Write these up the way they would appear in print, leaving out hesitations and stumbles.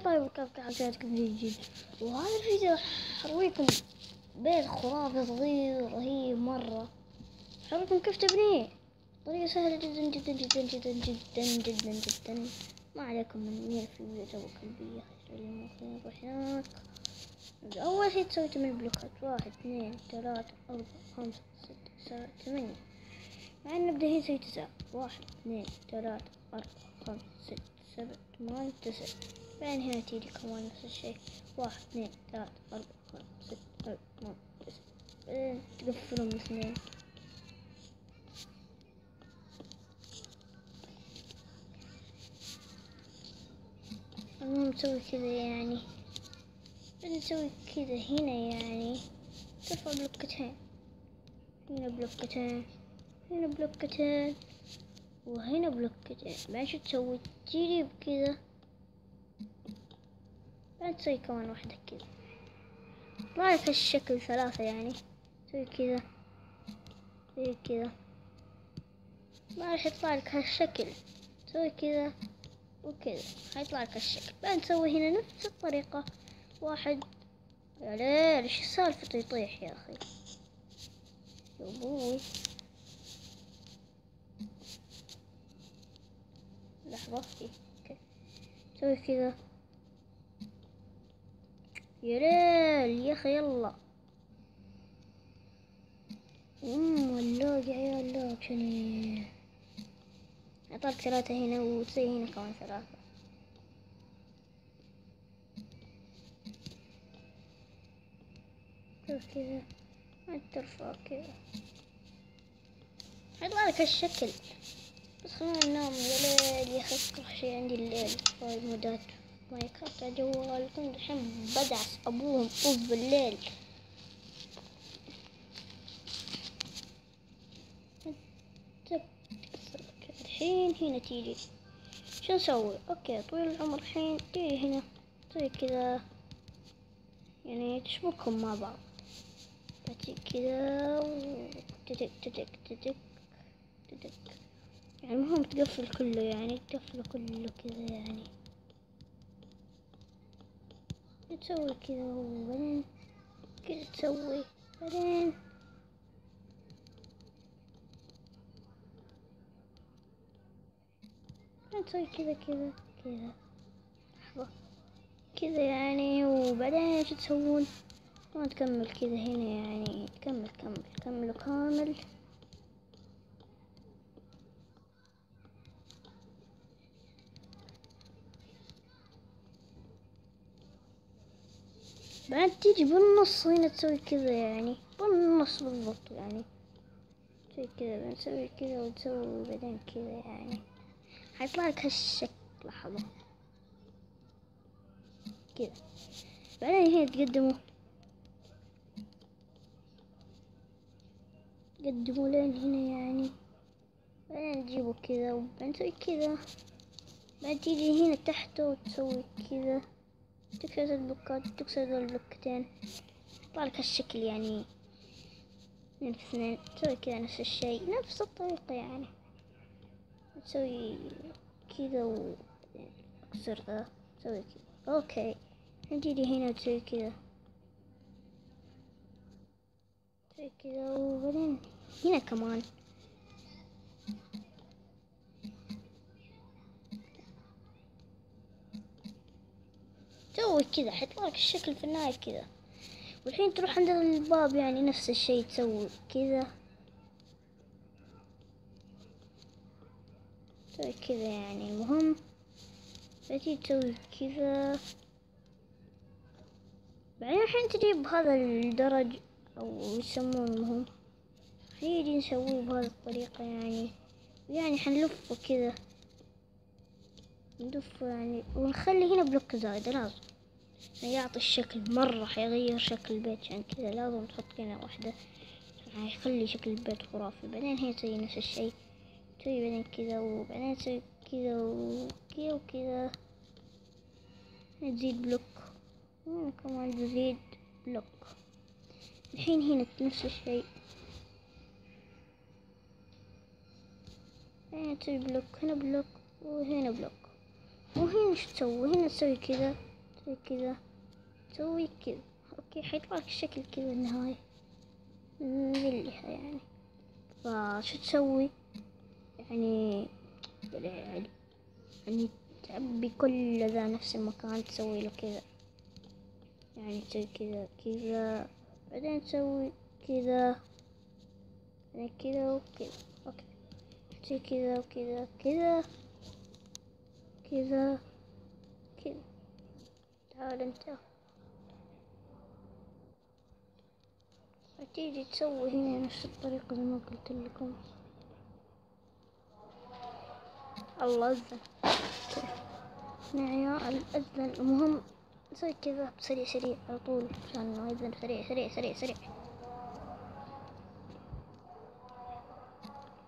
طيب وكيف حاجاتكم جديد. وهذا الفيديو حرويكم بيت خرافي صغير رهيب مرة. حرويكم كيف تبنيه طريقة سهلة جدا جدا جدا جدا جدا جدا جدا. ما عليكم من مين في الفيديو تو كلبية. نروح هناك. أول شي تسوي 8 بلوكات، 1 2 3 4 5 6 7 8. مع إن نبدأ هنا نسوي 9، 1 2 3 4 5 6 7 8 9. بعدين هنا تيجي كمان نفس الشيء، 1 2 3 4 5 6 7 8 9. بعدين تقفلهم اثنين. المهم نسوي كذا يعني. بعدين نسوي كذا هنا يعني ترفع بلوكتين، هنا بلوكتين، هنا بلوكتين، وهنا بلوكتين. بعدين شو تسوي؟ تجيب بكذا، بعد تسوي كمان واحدة كذا. يطلع لك هالشكل 3 يعني. تسوي كذا زي كذا، ما راح يطلع لك هالشكل. تسوي كذا وكذا حيطلع لك هالشكل. بعد تسوي هنا نفس الطريقة. 1 يا ليل ايش السالفة يطيح يا اخي يا ابوي. لحظة اوكي. تسوي كذا يا ليل يا اخي. يلا اللاق يا عيال لاق شنو. اعطاك 3 هنا وتسوي هنا كمان 3. كذا ما ترفع كذا حيطلع لك هالشكل. بس خلينا ننام يا ليل يا اخي. اكره شي عندي الليل هاي مودات مايكات على جوال. كنت الحين بدعس ابوهم طز بالليل. الحين هنا تيجي شو نسوي؟ اوكي طويل العمر الحين تيجي هنا تسوي كذا يعني تشبكهم مع بعض. تجي كذا وتدك تدك تدك تدك يعني. المهم تقفل كله يعني تقفله كله كذا يعني. تسوي كذا وبعدين كذا تسوي. بعدين تسوي كذا كذا كذا. لحظة كذا يعني. وبعدين شو تسوون؟ ما تكمل كذا هنا يعني. كمل كمل كمل كامل. بعد تيجي بالنص هنا تسوي كذا يعني بالنص بالضبط يعني. تسوي كذا بعدين تسوي كذا وتسوي بعدين كذا يعني. حيطلع لك هالشكل. لحظة كذا. بعدين هنا تقدموا لين هنا يعني. بعدين تجيبوا كذا وبعدين تسوي كذا. بعد تيجي هنا تحت وتسوي كذا. تكسر البلوكات تكسر البلوكتين يطلع لك هالشكل يعني. 2 في 2. تسوي كذا نفس الشيء نفس الطريقة يعني. تسوي كذا وتكسر ذا. تسوي كذا اوكي. تيجي هنا وتسوي كذا. تسوي كذا وبعدين هنا كمان تسوي كذا. حيطلع لك الشكل في النهاية كذا. والحين تروح عند الباب يعني نفس الشيء تسوي كذا. تسوي كذا يعني. المهم بعدين تسوي كذا. بعدين الحين تجيب هذا الدرج او يسمونه. نيجي نسويه بهذه الطريقة يعني حنلفه كذا. ندفه يعني ونخلي هنا بلوك زايدة لازم يعطي الشكل مرة. حيغير شكل البيت عشان كذا لازم تحط هنا واحدة حيخلي شكل البيت خرافي. بعدين هنا تسوي نفس الشيء. تسوي بعدين كذا وبعدين تسوي كذا وكذا وكذا. تزيد بلوك هنا كمان تزيد بلوك. الحين هنا نفس الشيء. هنا تسوي بلوك هنا بلوك وهنا بلوك. وهنا شو تسوي؟ هنا تسوي كذا زي كذا، تسوي كذا. اوكي حيطلع لك الشكل كذا النهاية نزلها يعني. فشو تسوي يعني؟ يعني تعبي كل ذا نفس المكان، تسوي له كذا يعني، تسوي كذا كذا، بعدين تسوي كذا، بعدين كذا وكذا. اوكي تسوي كذا وكذا كذا كذا كذا. تعال انت تيجي تسوي هنا نفس الطريقة زي ما قلت لكم. الله أذن يا الأذن. المهم نسوي كذا بسريع سريع على طول عشان انه يأذن سريع سريع سريع سريع.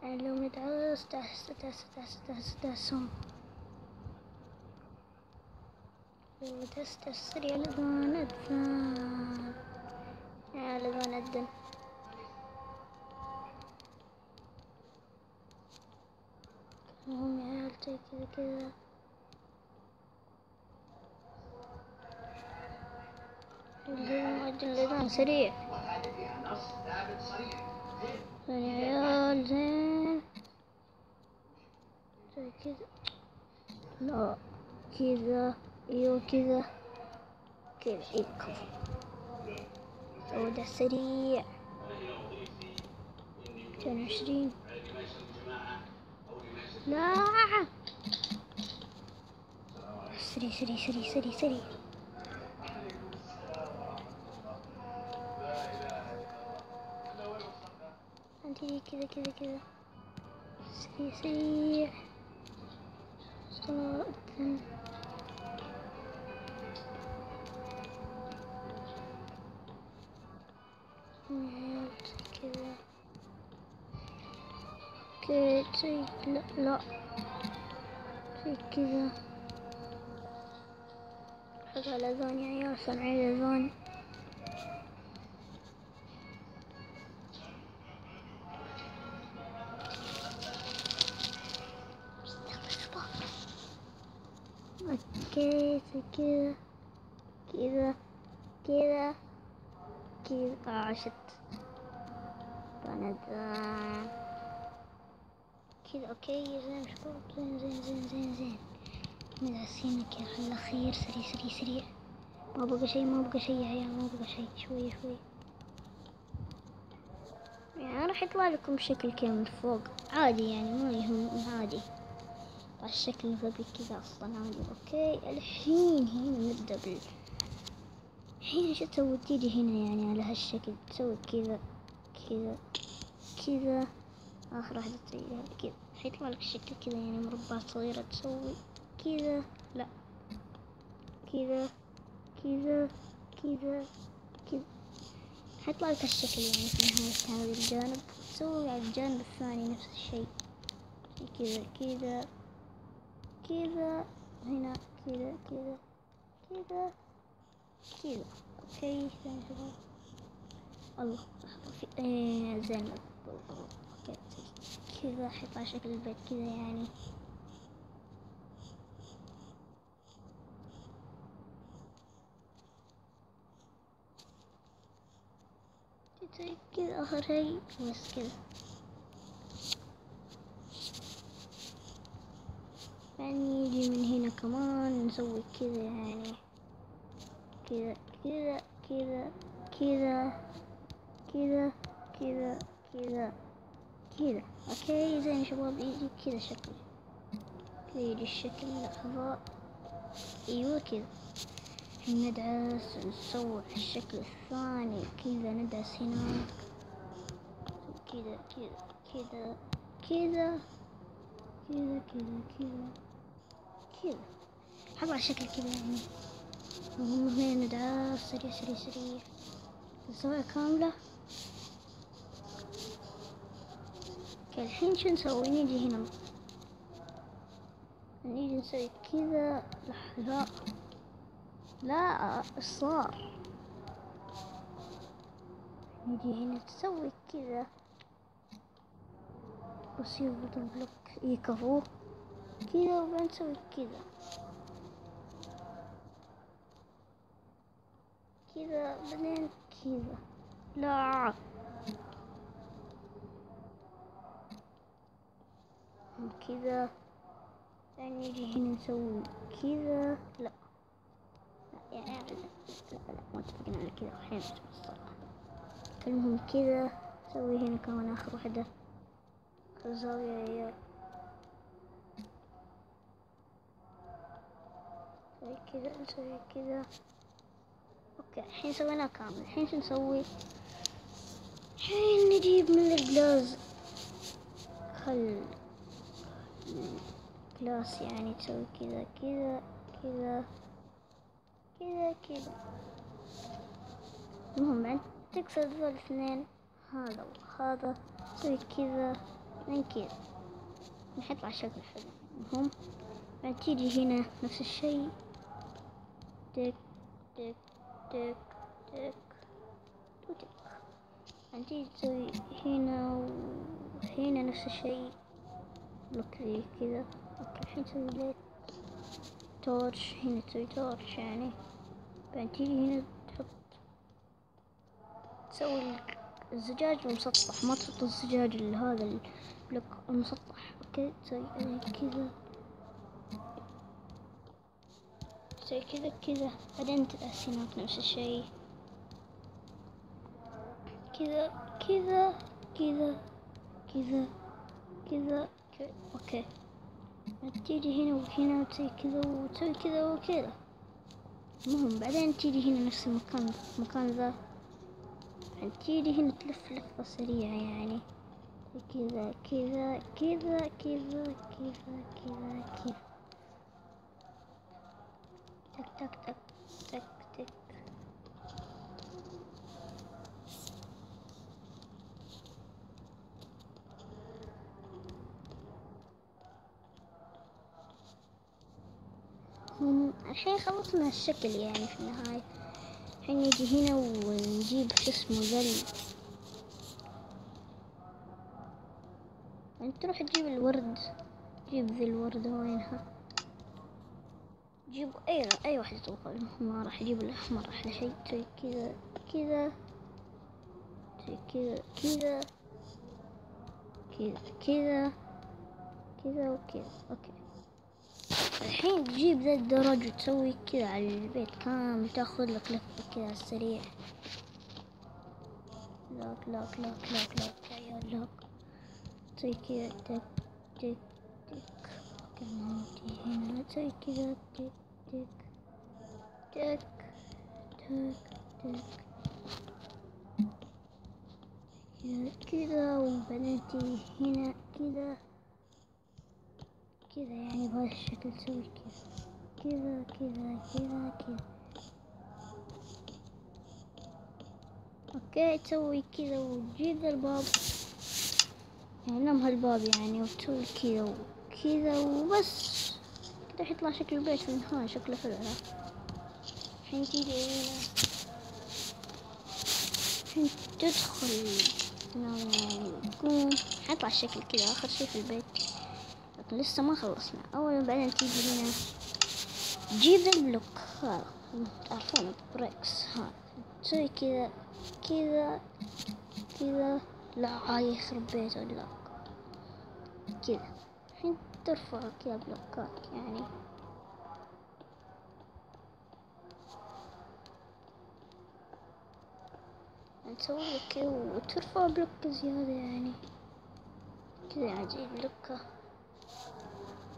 يعني لو ندعس دعس دعس دعس دعس دعسهم، لو دعس دعس سريع الأذان أذن يا الأذان أذن. المهم يا عيال زي كذا كذا. الأذان سريع زين يا عيال زين. زي كذا، لا كذا، ايوه كذا كذا، ايوه كفو. ده سريع 220. لا سريع سريع سريع سريع سريع. عندي كذا كذا كذا سريع سريع. صوتا كذا كذا زي لا لا زي كذا. حق الأذان يا عيال، سامعين الأذان؟ اوكي زي كذا كذا كذا كذا. عشت بنذان كذا. اوكي زين شباب، زين زين زين زين زين. مدعسين كذا على الأخير سريع سريع سريع. ما بقى شي، ما بقى شي يا عيال، ما بقى شي. شوي شوي يعني راح يطلع لكم شكل كذا من فوق عادي يعني، ما يهم عادي. الشكل غبي كذا اصلا عادي. اوكي الحين هنا نبدأ الحين شو تسوي؟ تيجي هنا يعني على هالشكل، تسوي كذا كذا كذا. اخر واحدة تسويها كذا، حيطلع لك الشكل كذا يعني مربعات صغيرة. تسوي كذا، لا كذا كذا كذا كذا، حيطلع لك الشكل يعني في نهاية هذا الجانب. تسوي على الجانب الثاني نفس الشيء كذا كذا كذا. هنا كذا كذا كذا كذا. اوكي زين شباب. الله لحظة في زين. اوكي كذا حيطلع شكل البيت كذا يعني. زي كذا اخر شيء بس كذا يعني. يجي من هنا كمان نسوي كذا يعني، كذا كذا كذا كذا كذا كذا كذا كذا. اوكي زين شباب. يجي كذا شكل كذا، يجي الشكل. لحظة ايوه كذا. ندعس نسوي الشكل الثاني كذا، ندعس هنا كذا كذا كذا كذا كذا كذا كذا كذا. حطلع الشكل كذا يعني. وهم هنا ندعس سريع سريع سريع، نسويها كاملة. الحين شو نسوي؟ نيجي هنا نيجي نسوي كذا. لا لا ايش صار؟ نيجي هنا تسوي كذا بس يضبط البلوك يكفو كذا، وبعدين نسوي كذا. كذا بعدين كذا. لا كذا، يعني نجي هنا نسوي كذا. لا يعني لا ما اتفقنا على كذا الحين الصراحة. المهم كذا نسوي هنا كمان آخر واحدة، آخر زاوية يا عيال. نسوي كذا نسوي كذا. اوكي الحين سويناه كامل. الحين شو نسوي؟ الحين نجيب من الجلاز، الجلاس يعني تسوي كذا كذا كذا كذا كذا. المهم بعد تكسر ذول الاثنين، هذا وهذا، تسوي كذا من كذا نحط على شكل حلو. المهم بعد تيجي هنا نفس الشيء، تك تك تك تك وتك. بعد تيجي تسوي هنا وهنا نفس الشيء، بلوك زي كذا. اوكي الحين تسوي ليت تورش، هنا تسوي تورش يعني. بعد تيجي هنا تسوي الزجاج المسطح، ما تحط الزجاج اللي هذا البلوك المسطح. اوكي تسوي كذا، تسوي كذا كذا. بعدين تقسمات نفس الشيء كذا كذا كذا كذا كذا كذا. اوكي تيجي هنا وهنا وتسوي كذا وتسوي كذا وكذا. المهم بعدين تيجي هنا نفس المكان ذا، بعدين تيجي هنا تلف لفة سريعة يعني كذا كذا كذا كذا كذا كذا كذا، تك تك تك تك تك. الحين خلصنا الشكل يعني في النهاية. الحين نجي هنا ونجيب شو اسمه انت تروح تجيب الورد، جيب ذي الوردة وينها، جيب اي واحدة تبغى. ما راح اجيب الاحمر احلى شيء. تسوي كذا كذا، تسوي كذا كذا كذا كذا كذا وكذا. اوكي الحين تجيب ذا الدرج وتسوي كذا على البيت كامل، تاخذ لك لفة كذا سريع. لاك لاك لاك لاك لاك يا عيال لاك. تسوي كذا تك تك تك. كمان تجي هنا تسوي كذا تك تك تك تك تك كذا كذا. وبعدين تجي هنا كذا كذا يعني بهذا الشكل. تسوي كذا كذا كذا كذا. اوكي تسوي كذا وتجيب ذا الباب، يعني نم هالباب يعني، وتسوي كذا وكذا وبس كذا يطلع شكل البيت في النهاية. شكله حلو. الحين تيجي هنا، الحين تدخل يعني تقوم حيطلع الشكل كذا آخر شي في البيت، لكن لسه ما خلصنا. أولا بعدين تيجي هنا تجيب ذا البلوك هذا، تعرفون بريكس هذا، تسوي كذا كذا كذا. لا هاي يخرب بيته. لا كذا. الحين ترفع كذا بلوكات يعني، نسوي لك كذا وترفع بلوك زيادة يعني كذا يعني زي بلوكة.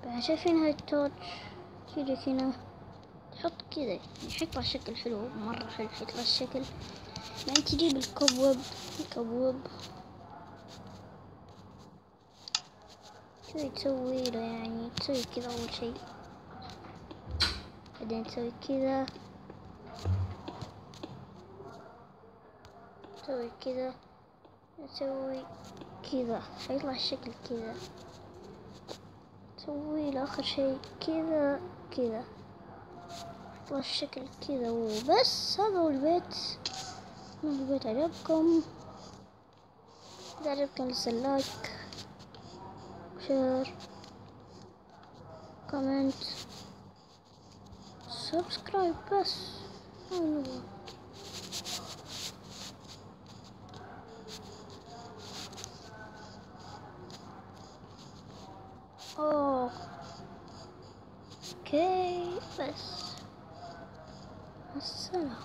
بعد شايفين هاي التورش، تيجي هنا تحط كذا يعني يطلع شكل حلو مرة حلو. يطلع الشكل. بعدين تجيب الكبوب كذا تسوي له يعني، تسوي كذا أول شي، بعدين تسوي كذا، تسوي كذا، تسوي كذا حيطلع الشكل كذا. تسوي له آخر شي كذا كذا، يطلع الشكل كذا وبس. هذا هو البيت. البيت عجبكم؟ إذا عجبكم لسه لايك، شير، كومنت، سبسكرايب بس. اوه اوكي بس. السلام.